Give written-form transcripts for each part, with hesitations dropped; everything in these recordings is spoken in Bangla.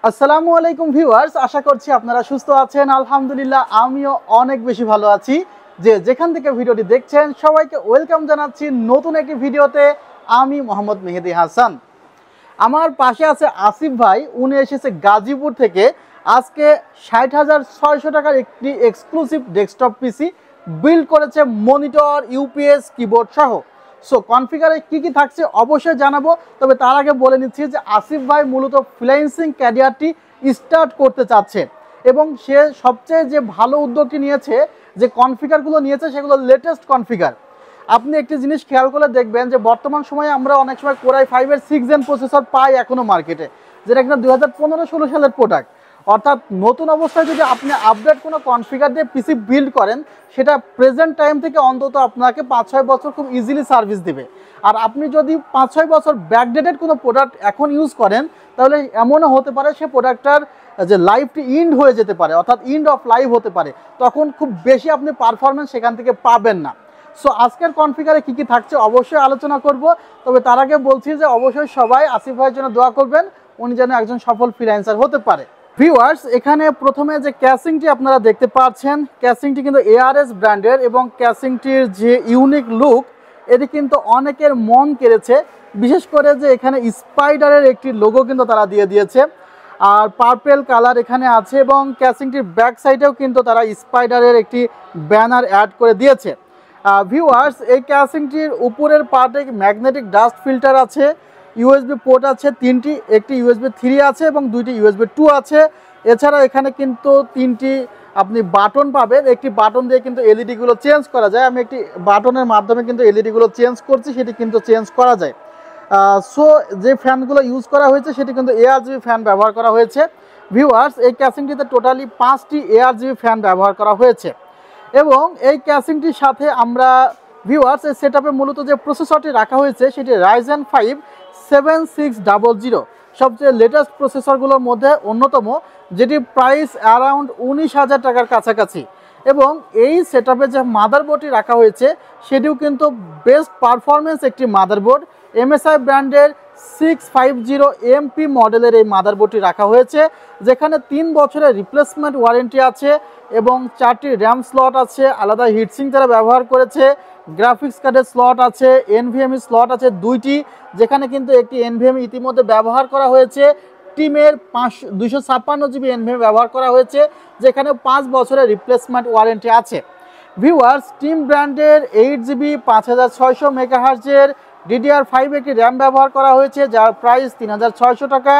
আসসালামু আলাইকুম ভিউয়ার্স, আশা করছি আপনারা সুস্থ আছেন। আলহামদুলিল্লাহ আমিও অনেক বেশি ভালো আছি। যেখান থেকে ভিডিওটি দেখছেন সবাইকে ওয়েলকাম জানাচ্ছি নতুন একটি ভিডিওতে। আমি মোহাম্মদ মেহেদি হাসান। আমার পাশে আছে আসিফ ভাই, উনি এসেছে গাজীপুর থেকে। আজকে ৬০,৬০০ টাকার একটি এক্সক্লুসিভ ডেস্কটপ পিসি বিল্ড করেছে, মনিটর, ইউপিএস, কিবোর্ড সহ। সো কনফিগারে কি থাকছে অবশ্যই জানাবো। তবে তার আগে বলে নিচ্ছি যে আসিফ ভাই মূলত ফ্রিল্যান্সিং ক্যারিয়ারটি স্টার্ট করতে চাচ্ছে এবং সে সবচেয়ে যে ভালো উদ্যোগটি নিয়েছে, যে কনফিগারগুলো নিয়েছে সেগুলো লেটেস্ট কনফিগার। আপনি একটি জিনিস খেয়াল করে দেখবেন যে বর্তমান সময়ে আমরা অনেক সময় কোরাই 5-এর 6 জেন প্রসেসর পাই এখনও মার্কেটে, যেটা কিনা 2015-16 সালের প্রোডাক্ট। অর্থাৎ নতুন অবস্থায় যদি আপনি আপডেট কোনো কনফিগার দিয়ে পিসি বিল্ড করেন, সেটা প্রেজেন্ট টাইম থেকে অন্তত আপনাকে 5-6 বছর খুব ইজিলি সার্ভিস দিবে। আর আপনি যদি 5-6 বছর ব্যাকডেটেড কোনো প্রোডাক্ট এখন ইউজ করেন, তাহলে এমনও হতে পারে সে প্রোডাক্টটার যে লাইফটি ইন্ড হয়ে যেতে পারে, অর্থাৎ ইন্ড অফ লাইফ হতে পারে। তখন খুব বেশি আপনি পারফরমেন্স সেখান থেকে পাবেন না। সো আজকের কনফিগারে কি থাকছে অবশ্যই আলোচনা করব। তবে তার আগে বলছি যে অবশ্যই সবাই আসিফ ভাইয়ের জন্য দোয়া করবেন, উনি যেন একজন সফল ফ্রিল্যান্সার হতে পারে। ভিউয়ার্স, এখানে প্রথমে যে ক্যাসিংটি আপনারা দেখতে পাচ্ছেন, ক্যাসিংটি কিন্তু এআরএস ব্র্যান্ডের এবং ক্যাসিংটির যে ইউনিক লুক, এটি কিন্তু অনেকের মন কেড়েছে। বিশেষ করে যে এখানে স্পাইডারের একটি লোগো কিন্তু তারা দিয়ে দিয়েছে, আর পার্পেল কালার এখানে আছে এবং ক্যাসিংটির ব্যাক সাইডেও কিন্তু তারা স্পাইডারের একটি ব্যানার অ্যাড করে দিয়েছে। ভিউয়ার্স, এই ক্যাসিংটির উপরের পার্টে ম্যাগনেটিক ডাস্ট ফিল্টার আছে, ইউএসবি পোর্ট আছে তিনটি, একটি ইউএসবি 3 আছে এবং দুইটি ইউএসবি 2 আছে। এছাড়া এখানে কিন্তু তিনটি আপনি বাটন পাবেন, একটি বাটন দিয়ে কিন্তু এলইডিগুলো চেঞ্জ করা যায়। আমি একটি বাটনের মাধ্যমে কিন্তু এলইডিগুলো চেঞ্জ করছি, সেটি কিন্তু চেঞ্জ করা যায়। সো যে ফ্যানগুলো ইউজ করা হয়েছে সেটি কিন্তু এআরজিবি ফ্যান ব্যবহার করা হয়েছে। ভিউয়ার্স, এই ক্যাসিংটিতে টোটালি 5টি এআরজিবি ফ্যান ব্যবহার করা হয়েছে এবং এই ক্যাসিংটির সাথে আমরা ভিউয়ার্স এই সেটআপে মূলত যে প্রসেসরটি রাখা হয়েছে সেটি Ryzen 5 7600, সবচেয়ে লেটেস্ট প্রসেসরগুলোর মধ্যে অন্যতম, যেটি প্রাইস অ্যারাউন্ড 19,000 টাকার কাছাকাছি। এবং এই সেটআপে যে মাদারবোর্ডটি রাখা হয়েছে সেটিও কিন্তু বেস্ট পারফরমেন্স একটি মাদারবোর্ড, MSI ব্র্যান্ডের 650MP মডেলের এই মাদারবোর্ডটি রাখা হয়েছে, যেখানে 3 বছরের রিপ্লেসমেন্ট ওয়ারেন্টি আছে এবং 4টি র্যাম স্লট আছে, আলাদা হিটসিং তারা ব্যবহার করেছে, গ্রাফিক্স কার্ডের স্লট আছে, NVMe স্লট আছে 2টি, যেখানে কিন্তু একটি NVMe ইতিমধ্যে ব্যবহার করা হয়েছে। টিমের 256GB NVMe ব্যবহার করা হয়েছে, যেখানে 5 বছরের রিপ্লেসমেন্ট ওয়ারেন্টি আছে। ভিউয়ার্স, টিম ব্র্যান্ডের 8GB 5600 মেগাহার্জের DDR5 একটি র্যাম ব্যবহার করা হয়েছে, যার প্রাইস 3,600 টাকা।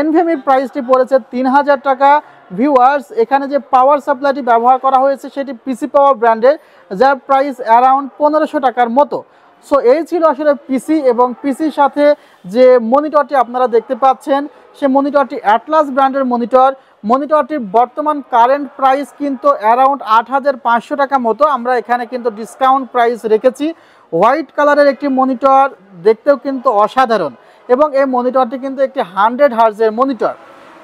NVMe প্রাইসটি পড়েছে 3,000 টাকা। ভিউয়ার্স, এখানে যে পাওয়ার সাপ্লাইটি ব্যবহার করা হয়েছে সেটি পিসি পাওয়ার ব্র্যান্ডের, যার প্রাইস অ্যারাউন্ড 1500 টাকার মতো। সো এই ছিল আসলে পিসি, এবং পিসির সাথে যে মনিটরটি আপনারা দেখতে পাচ্ছেন সে মনিটরটি অ্যাটলাস ব্র্যান্ডের মনিটরটির বর্তমান কারেন্ট প্রাইস কিন্তু অ্যারাউন্ড 8,500 টাকা মতো। আমরা এখানে কিন্তু ডিসকাউন্ট প্রাইস রেখেছি। হোয়াইট কালারের একটি মনিটর, দেখতেও কিন্তু অসাধারণ, এবং এই মনিটরটি কিন্তু একটি 100 হার্জের মনিটর।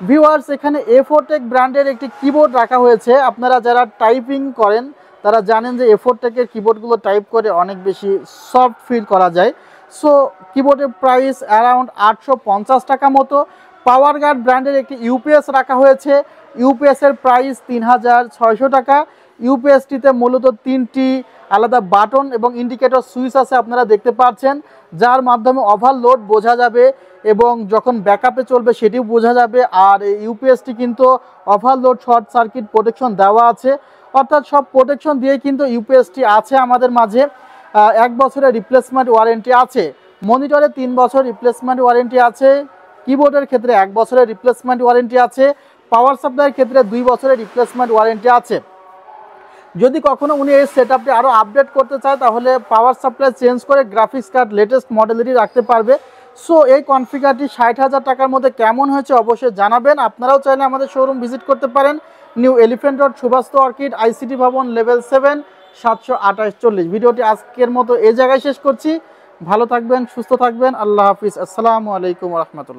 ভিউয়ার্স, এখানে A4টেক ব্র্যান্ডের একটি কিবোর্ড রাখা হয়েছে। আপনারা যারা টাইপিং করেন তারা জানেন যে A4টেকের কিবোর্ডগুলো টাইপ করে অনেক বেশি সফট ফিল করা যায়। সো কিবোর্ডের প্রাইস অ্যারাউন্ড 850 টাকা মতো। পাওয়ার গার্ড ব্র্যান্ডের একটি ইউপিএস রাখা হয়েছে, ইউপিএসের প্রাইস 3,600 টাকা। ইউপিএসটিতে মূলত 3টি আলাদা বাটন এবং ইন্ডিকেটর সুইচ আছে, আপনারা দেখতে পাচ্ছেন, যার মাধ্যমে ওভারলোড বোঝা যাবে এবং যখন ব্যাকআপে চলবে সেটিও বোঝা যাবে। আর এই ইউপিএসটি কিন্তু ওভারলোড, শর্ট সার্কিট প্রোটেকশন দেওয়া আছে, অর্থাৎ সব প্রোটেকশন দিয়ে কিন্তু ইউপিএসটি আছে আমাদের মাঝে। 1 বছরের রিপ্লেসমেন্ট ওয়ারেন্টি আছে, মনিটরে 3 বছর রিপ্লেসমেন্ট ওয়ারেন্টি আছে, কিবোর্ডের ক্ষেত্রে 1 বছরের রিপ্লেসমেন্ট ওয়ারেন্টি আছে, পাওয়ার সাপ্লাইয়ের ক্ষেত্রে 2 বছরের রিপ্লেসমেন্ট ওয়ারেন্টি আছে। যদি কখনো উনি এই সেটআপটি আরও আপডেট করতে চায় তাহলে পাওয়ার সাপ্লাই চেঞ্জ করে গ্রাফিক্স কার্ড লেটেস্ট মডেলেরই রাখতে পারবে। সো এই কনফিগারটি 60,000 টাকার মধ্যে কেমন হয়েছে অবশ্যই জানাবেন। আপনারাও চাইলে আমাদের শোরুম ভিজিট করতে পারেন, নিউ এলিফ্যান্ট রোড, সুভাষ অর্কিড, ICT ভবন, লেভেল 7, 72840। ভিডিওটি আজকের মতো এই জায়গায় শেষ করছি। ভালো থাকবেন, সুস্থ থাকবেন, আল্লাহ হাফিজ, আসসালামু আলাইকুম রহমতুল্লাহ।